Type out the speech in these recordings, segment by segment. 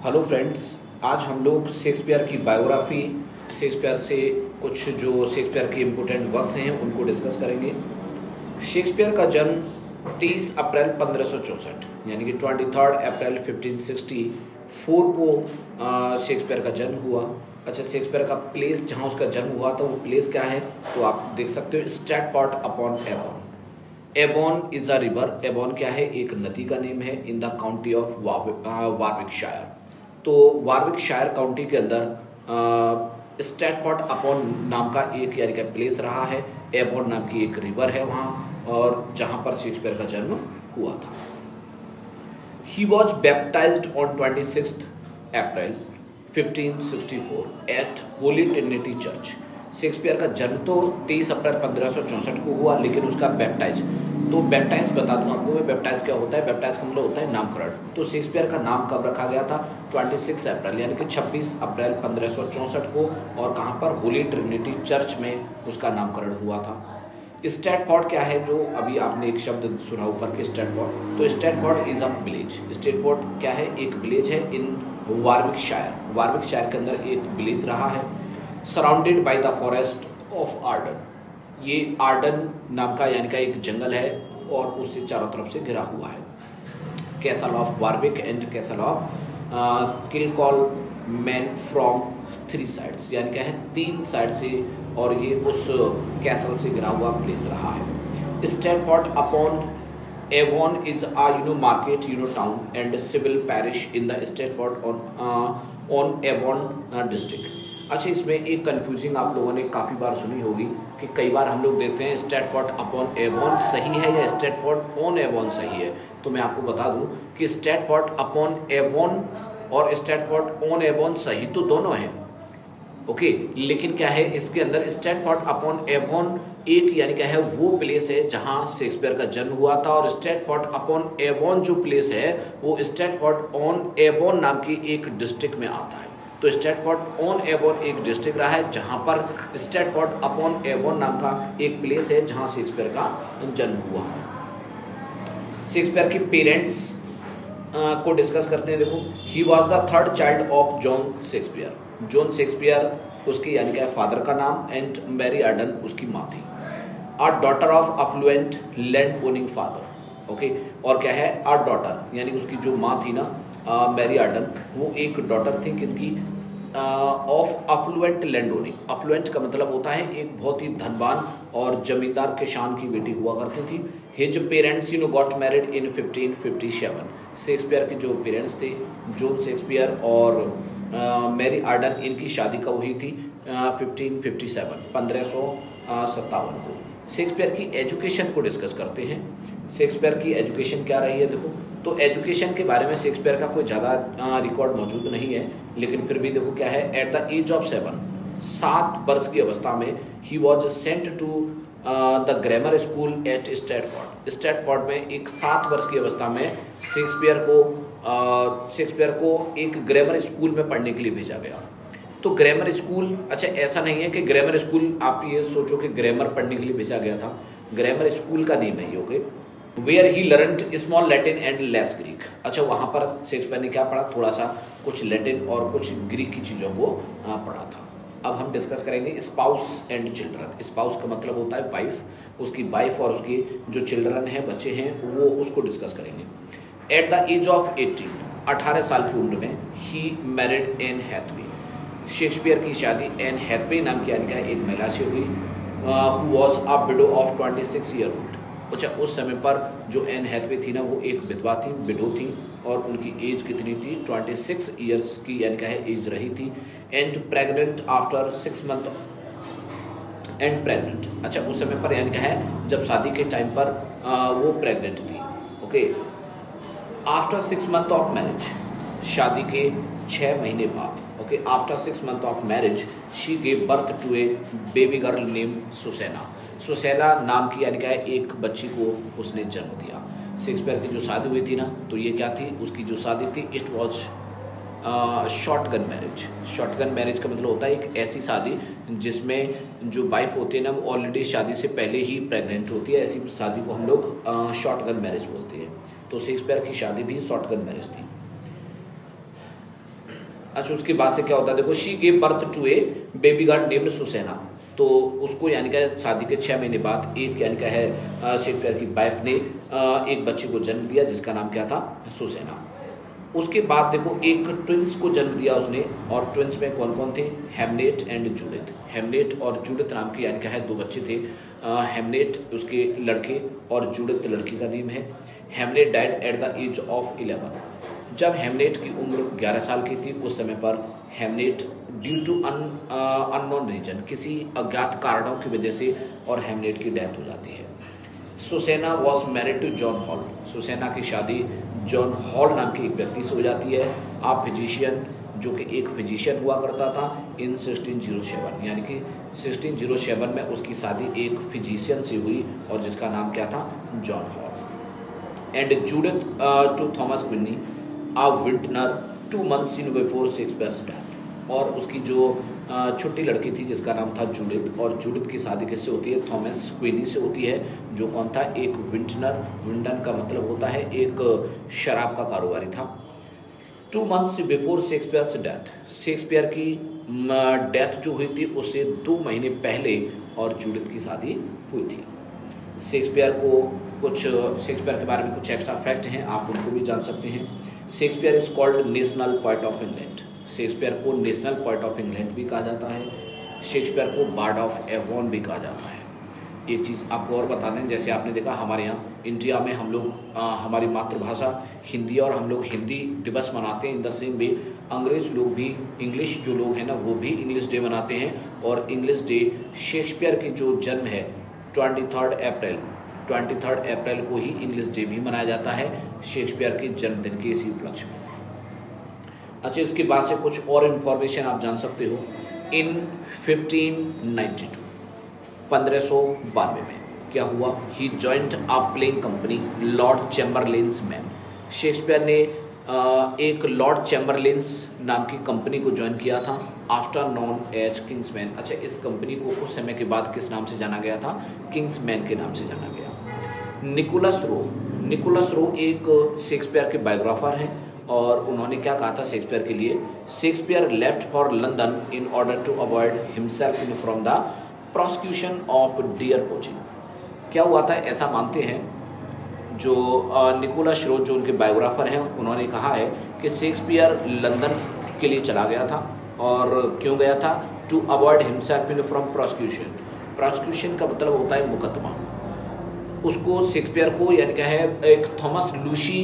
Hello friends, आज हम लोग शेक्सपियर की बायोग्राफी, शेक्सपियर से कुछ जो शेक्सपियर के इम्पोर्टेंट वर्क्स हैं उनको डिस्कस करेंगे। शेक्सपियर का जन्म 23 अप्रैल 1564 यानी कि 23 अप्रैल 1564 को शेक्सपियर का जन्म हुआ। अच्छा, शेक्सपियर का प्लेस जहाँ उसका जन्म हुआ था वो प्लेस क्या है तो आप देख सकते हो, Stratford upon Avon. Avon is a river. Avon क्या है? एक नदी का नेम है in the county of Warwickshire. तो वारविकशायर काउंटी के अंदर स्ट्रैटफोर्ड अपॉन नाम का एक यानी कि प्लेस रहा है। एवॉन नाम की एक रिवर है वहाँ, और जहाँ पर शेक्सपियर का जन्म हुआ था। He was baptised on 26 April 1564 at Holy Trinity Church. Shakespeare का जन्म तो 23 अप्रैल 1564 को हुआ, लेकिन उसका बैप्टाइज, तो बैप्टाइज बता दूं आपको मैं, बैप्टाइज क्या होता है? बैप्टाइज का मतलब होता है नामकरण। तो शेक्सपियर का नाम कब रखा गया था? 26 अप्रैल यानी कि 26 अप्रैल 1564 को, और कहाँ पर? होली ट्रिनिटी चर्च में उसका नामकरण हुआ था। स्ट्रैटफोर्ड क्या है? जो अभी आपने एक शब्द सुना ऊपर के स्ट्रैटफोर्ड, तो Stratford is a village. Stratford क्या है? एक विलेज है इन वारविकशायर। वारविकशायर के अंदर एक विलेज रहा है, surrounded by the forest of Ardern. ये आर्डन नाम का यानी का एक जंगल है और उससे चारों तरफ से घिरा हुआ है। Castle of Warwick and castle of Kilcoll man from 3 sides, यानी क्या है? 3 साइड से, और ये उस कैसल से घिरा हुआ प्लेस रहा है। Stratford upon Avon is a market town and civil parish in the Stratford on Avon district। अच्छा, इसमें एक कंफ्यूजिंग आप लोगों ने काफ़ी बार सुनी होगी कि कई बार हम लोग देखते हैं स्ट्रैटफोर्ड अपॉन एवॉन सही है या स्ट्रैटफोर्ड ऑन एवॉन सही है। तो मैं आपको बता दूं कि स्ट्रैटफोर्ड अपॉन एवॉन और स्ट्रैटफोर्ड ऑन एवॉन सही तो दोनों हैं, ओके, लेकिन क्या है इसके अंदर स्ट्रैटफोर्ड अपॉन एवॉन एक यानी क्या है वो प्लेस है जहां शेक्सपियर का जन्म हुआ था, और स्ट्रैटफोर्ड अपॉन एवॉन जो प्लेस है वो स्ट्रैटफोर्ड ऑन एवॉन नाम की एक डिस्ट्रिक्ट में आता है। तो स्ट्रैटफोर्ड ऑन एवॉन एक डिस्ट्रिक्ट रहा है जहां पर स्ट्रैटफोर्ड अपॉन एवॉन नाम का एक प्लेस है जहां शेक्सपियर का जन्म हुआ है। शेक्सपियर की पेरेंट्स को डिस्कस करते हैं। देखो, he was the third child of John Shakespeare. John Shakespeare उसकी यानी क्या फादर का नाम, एंड मैरी आर्डन उसकी माँ थी। A daughter of affluent land owning father, okay, और क्या है? अ डॉटर यानी उसकी जो माँ थी ना, मैरी आर्डन, वो एक डॉटर थी किनकी? Of affluent land owning. Affluent का मतलब होता है एक बहुत ही धनवान और जमींदार किसान की बेटी हुआ करती थी। His parents got married in 1557। Shakespeare के जो पेरेंट्स थे, जॉन शेक्सपियर और मैरी आर्डन, इनकी शादी कब हुई थी? 1557 को। शेक्सपियर की एजुकेशन को डिस्कस करते हैं। शेक्सपियर की एजुकेशन क्या रही है? देखो, तो एजुकेशन के बारे में शेक्सपियर का कोई ज़्यादा रिकॉर्ड मौजूद नहीं है, लेकिन फिर भी देखो क्या है, एट द एज ऑफ 7 वर्ष की अवस्था में he was sent to the grammar school at Stratford. Stratford में एक 7 वर्ष की अवस्था में शेक्सपियर को एक ग्रामर स्कूल में पढ़ने के लिए भेजा गया। तो ग्रामर स्कूल, अच्छा ऐसा नहीं है कि ग्रामर स्कूल आप ये सोचो कि ग्रामर पढ़ने के लिए भेजा गया था, ग्रामर स्कूल का नेम है ये, okay. Where he learned small Latin and less Greek. अच्छा, वहाँ पर शेक्सपियर ने क्या पढ़ा? थोड़ा सा कुछ लैटिन और कुछ ग्रीक की चीज़ों को पढ़ा था। अब हम डिस्कस करेंगे स्पाउस एंड चिल्ड्रन। स्पाउस का मतलब होता है वाइफ, उसकी वाइफ और उसके जो चिल्ड्रन हैं, बच्चे हैं, वो उसको डिस्कस करेंगे। एट द एज ऑफ 18 साल की उम्र में he married N Hathaway. Shakespeare की शादी एन हैथवे नाम की एक महिला से हुई, who was a window of 26 year old. अच्छा, उस समय पर जो एन हैथवे थी ना, वो एक विधवा थी, विडो थी, और उनकी एज कितनी थी? 26 ईयर्स की एज रही थी। And pregnant after 6 month and pregnant. अच्छा, उस समय पर जब शादी के टाइम पर वो प्रेग्नेंट थी, okay. After 6 month of marriage, शादी के 6 महीने बाद, okay, after 6 month of marriage she gave birth to a baby girl name Susanna. Susanna नाम की एक बच्ची को उसने जन्म दिया। शेक्सपियर की जो शादी हुई थी ना, तो ये क्या थी? उसकी जो शादी थी, it was shotgun marriage. Shotgun marriage का मतलब होता है एक ऐसी शादी जिसमें जो वाइफ होती है ना, वो ऑलरेडी शादी से पहले ही प्रेग्नेंट होती है। ऐसी शादी को हम लोग शॉटगन मैरिज बोलते हैं। तो शेक्सपियर की शादी भी शॉटगन मैरिज थी। अच्छा, उसके बाद से क्या होता है देखो, she gave birth to a baby girl named Susanna. तो उसको यानी कि शादी के 6 महीने बाद एक यानी कि है शेक्सपियर की वाइफ ने एक बच्चे को जन्म दिया जिसका नाम क्या था, सुसैना। उसके बाद देखो एक ट्विंस को जन्म दिया उसने, और ट्विंस में कौन कौन थे, हेमलेट एंड जूडिथ। हेमलेट और जूडिथ नाम के यानी कि है 2 बच्चे थे। हेमलेट उसके लड़के और जूडिथ लड़की का नेम है। Hamlet died at the age of 11। जब हेमलेट की उम्र 11 साल की थी उस समय पर हेमलेट ड्यू टू अननोन रीजन, किसी अज्ञात कारणों की वजह से और हेमलेट की डेथ हो जाती है। Susanna was married to John Hall. Susanna की शादी जॉन हॉल नाम के एक व्यक्ति से हो जाती है, आप फिजिशियन, जो कि एक फिजिशियन हुआ करता था इन 1607, यानी कि 1607 में उसकी शादी एक फिजिशियन से हुई और जिसका नाम क्या था, John Hall. And Judith to Thomas Quiney a vintner 2 months in before Shakespeare's death. और उसकी जो छोटी लड़की थी जिसका नाम था जूडिथ, और जूडिथ की शादी किससे होती है, थॉमस क्विनी से होती है, जो कौन था, एक विंटनर। विंटन का मतलब होता है एक शराब का कारोबारी था। 2 months before Shakespeare's death, Shakespeare की डेथ जो हुई थी उससे 2 महीने पहले और जूडिथ की शादी हुई थी। शेक्सपियर के बारे में कुछ एक्स्ट्रा फैक्ट हैं, आप उनको भी जान सकते हैं। Shakespeare is called national poet of England. Shakespeare को नेशनल पोएट ऑफ इंग्लैंड भी कहा जाता है। शेक्सपियर को बार्ड ऑफ एवॉन भी कहा जाता है। एक चीज़ आपको और बता दें, जैसे आपने देखा हमारे यहाँ इंडिया में हम लोग हमारी मातृभाषा हिंदी और हम लोग हिंदी दिवस मनाते हैं। इन द सेम वे अंग्रेज लोग भी, इंग्लिश जो लोग हैं ना, वो भी इंग्लिश डे मनाते हैं। और इंग्लिश डे शेक्सपियर की जो जन्म है 23 अप्रैल को ही इंग्लिश डे भी मनाया जाता है, शेक्सपियर के जन्मदिन के इसी उपलक्ष्य में। अच्छा, इसके बाद से कुछ और इन्फॉर्मेशन आप जान सकते हो। इन 1592 1592 में क्या हुआ, he joined a playing company lord Chamberlain's man. Shakespeare ने एक लॉर्ड चैम्बरलेन्स नाम की कंपनी को ज्वाइन किया था, आफ्टर नॉन एज किंग्समैन। अच्छा, इस कंपनी को कुछ समय के बाद किस नाम से जाना गया था, किंग्समैन के नाम से जाना गया। निकोलस रो एक शेक्सपियर के बायोग्राफर हैं और उन्होंने क्या कहा था शेक्सपियर के लिए, Shakespeare left for London in order to avoid himself from the prosecution of deer poaching. क्या हुआ था, ऐसा मानते हैं जो निकोलस रो जो उनके बायोग्राफर हैं, उन्होंने कहा है कि शेक्सपियर लंदन के लिए चला गया था। और क्यों गया था, to avoid himself from prosecution. Prosecution का मतलब होता है मुकदमा। उसको शेक्सपियर को यानी क्या है, एक थॉमस लूसी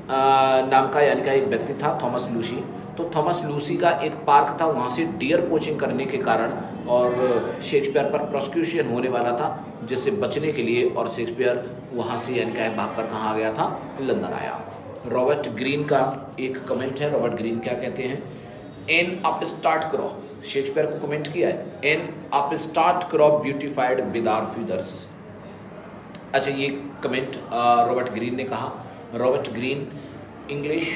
नाम का यानी का एक व्यक्ति था, थॉमस लूसी। तो थॉमस लूसी का एक पार्क था, वहाँ से डियर पोचिंग करने के कारण और शेक्सपियर पर प्रोसिक्यूशन होने वाला था, जिससे बचने के लिए और शेक्सपियर वहाँ से यानी क्या है भागकर कहाँ आ गया था, लंदन आया। रॉबर्ट ग्रीन का एक कमेंट है, रॉबर्ट ग्रीन क्या कहते हैं, एन अपस्टार्ट क्रॉप, शेक्सपियर को कमेंट किया है, an upstart crop beautified with our feathers. अच्छा, ये कमेंट रॉबर्ट ग्रीन ने कहा। रॉबर्ट ग्रीन इंग्लिश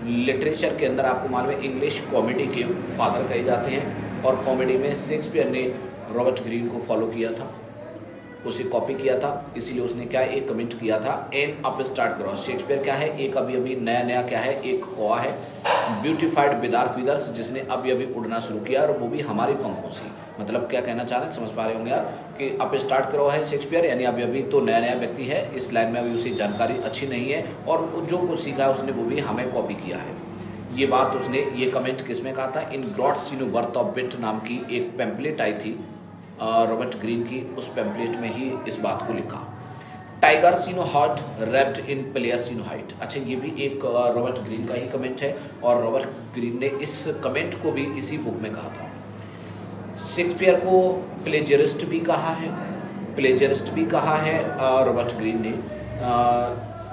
लिटरेचर के अंदर आपको मालूम है इंग्लिश कॉमेडी के फादर कहे जाते हैं, और कॉमेडी में शेक्सपियर ने रॉबर्ट ग्रीन को फॉलो किया था, उसे कॉपी किया था, इसीलिए उसने क्या एक कमेंट किया था, एन अपस्टार्ट क्रॉस। शेक्सपियर क्या है, एक अभी अभी नया क्या है, एक कौवा है, ब्यूटिफाइड विद आवर फीदर्स, जिसने अभी अभी उड़ना शुरू किया और वो भी हमारी पंखों से। मतलब क्या कहना चाह रहे हैं, समझ पा रहे होंगे यार कि अपस्टार्ट क्रॉ है शेक्सपियर, यानी अभी अभी तो नया व्यक्ति है, इस लाइन में अभी उसे जानकारी अच्छी नहीं है और जो कुछ सीखा है उसने वो भी हमें कॉपी किया है। ये बात उसने ये कमेंट किसमें कहा था, इन ग्रॉट्स बर्थ ऑफ विट नाम की एक पैम्पलेट आई थी रॉबर्ट ग्रीन की, उस पैम्पलेट में ही इस बात को लिखा। Tigers heart wrapped in players height. अच्छा, ये भी एक रॉबर्ट ग्रीन का ही कमेंट है और रॉबर्ट ग्रीन ने इस कमेंट को भी इसी बुक में कहा था। शेक्सपियर को प्लेजरिस्ट भी कहा है, रॉबर्ट ग्रीन ने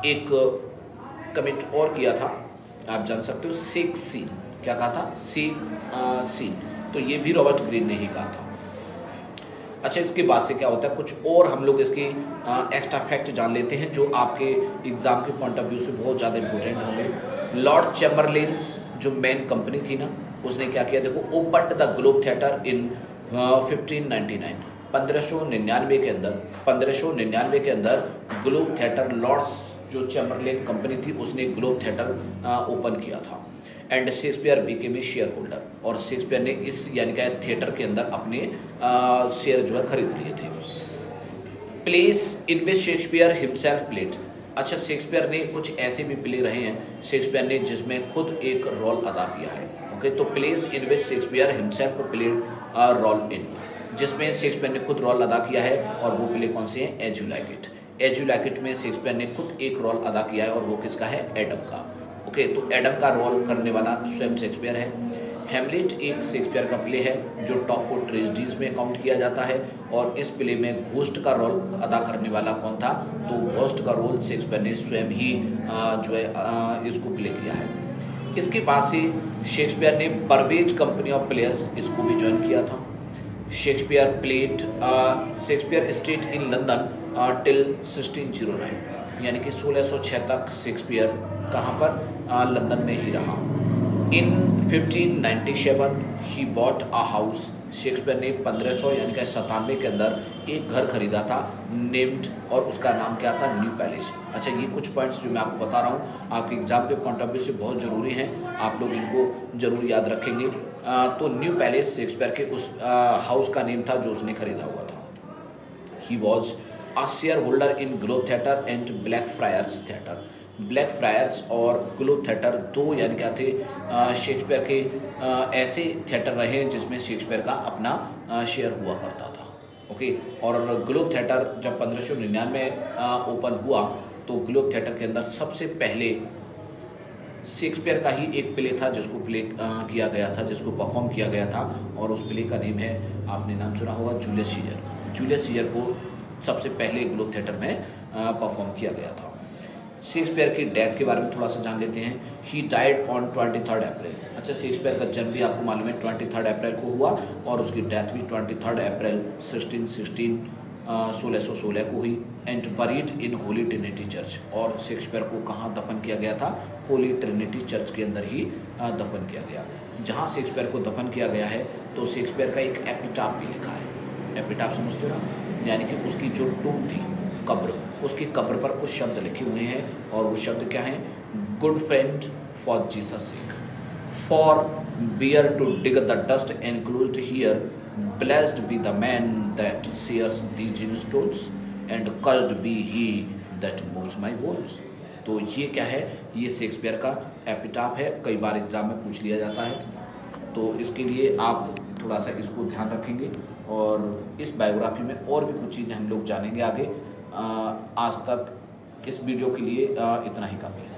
एक कमेंट और किया था, आप जान सकते हो, सेक्स सीन। क्या कहा था, सीन, तो ये भी रॉबर्ट ग्रीन ने ही कहा था। अच्छा, इसके बाद से क्या होता है, कुछ और हम लोग इसकी एक्स्ट्रा फैक्ट जान लेते हैं जो आपके एग्जाम के पॉइंट ऑफ व्यू से बहुत ज़्यादा इंपॉर्टेंट होंगे। लॉर्ड चैम्बरलेन्स जो मेन कंपनी थी ना, उसने क्या किया देखो, opened the globe theatre in 1599, 1599 के अंदर ग्लोब थिएटर, लॉर्ड्स जो चैम्बरलेन कंपनी थी उसने ग्लोब थिएटर ओपन किया था। And Shakespeare became a share holder, और शेक्सपियर ने इस यानी कि थिएटर के अंदर अपने शेयर जो है खरीद लिए थे। Place in which Shakespeare himself played, अच्छा शेक्सपियर ने कुछ ऐसे भी प्ले रहे हैं शेक्सपियर ने जिसमें खुद एक रोल अदा किया है। ओके, तो place in which Shakespeare himself played role in, जिसमें शेक्सपियर ने खुद रोल अदा किया है, और वो प्ले कौन से हैं? As you like it. As you like it में शेक्सपियर ने खुद एक रोल अदा किया है, और वो किसका है? एडम का। ओके, तो एडम का रोल करने वाला स्वयं शेक्सपियर है। हैमलेट एक शेक्सपियर का प्ले है जो टॉप को ट्रेजेडीज में काउंट किया जाता है, और इस प्ले में घोस्ट का रोल अदा करने वाला कौन था? तो घोस्ट का रोल शेक्सपियर ने स्वयं ही जो है इसको प्ले किया है। इसके बाद से शेक्सपियर ने बर्बेज कंपनी ऑफ प्लेयर्स इसको भी ज्वाइन किया था। Shakespeare state in London till 1609, यानी कि 1606 तक शेक्सपियर कहाँ पर? लंदन में ही रहा। इन 1597 he bought a house, Shakespeare ने 1500 यानी कि 97 के अंदर एक घर खरीदा था नेम्ड, और उसका नाम क्या था? New palace. अच्छा, ये कुछ पॉइंट्स जो मैं आपको बता रहा हूँ आपके एग्जाम के पॉइंट ऑफ व्यू से बहुत ज़रूरी हैं, आप लोग इनको जरूर याद रखेंगे। तो न्यू पैलेस शेक्सपियर के उस हाउस का नेम था जो उसने खरीदा हुआ था। He was a share holder in globe theatre and black fryers theatre. Black fryers और ग्लोब थिएटर दो यानी क्या थे? शेक्सपियर के ऐसे थिएटर रहे जिसमें शेक्सपियर का अपना शेयर हुआ करता था। ओके, और ग्लोब थिएटर जब 1599 ओपन हुआ तो ग्लोब थिएटर के अंदर सबसे पहले शेक्सपियर का ही एक प्ले था जिसको प्ले किया गया था, जिसको परफॉर्म किया गया था, और उस प्ले का नेम है, आपने नाम सुना होगा, जूलियस सीजर। जूलियस सीजर को सबसे पहले ग्लोब थिएटर में परफॉर्म किया गया था। शेक्सपियर की डेथ के बारे में थोड़ा सा जान लेते हैं। ही डाइड ऑन 23 अप्रैल। अच्छा, शेक्सपियर का जन्म भी आपको मालूम है 23 अप्रैल को हुआ, और उसकी डेथ भी 23 अप्रैल 1616 को हुई। And buried in Holi Trinity church, और शेक्सपियर को कहाँ दफन किया गया था? होली ट्रिनिटी चर्च के अंदर ही दफन किया गया। जहाँ शेक्सपियर को दफन किया गया है तो शेक्सपियर का एक एपिटाफ भी लिखा है। एपिटाफ समझते हो ना, यानी कि उसकी जो टूम थी, कब्र, उसकी कब्र पर कुछ शब्द लिखे हुए हैं, और वो शब्द क्या हैं? Good friend for Jesus sake, for bear to dig the dust enclosed here, blessed be the man that shares these stones, and cursed be he that moves my bones. तो ये क्या है? ये शेक्सपियर का एपिटाफ है, कई बार exam में पूछ लिया जाता है, तो इसके लिए आप थोड़ा सा इसको ध्यान रखेंगे। और इस बायोग्राफी में और भी कुछ चीज़ें हम लोग जानेंगे आगे। आज तक इस वीडियो के लिए इतना ही काफ़ी है।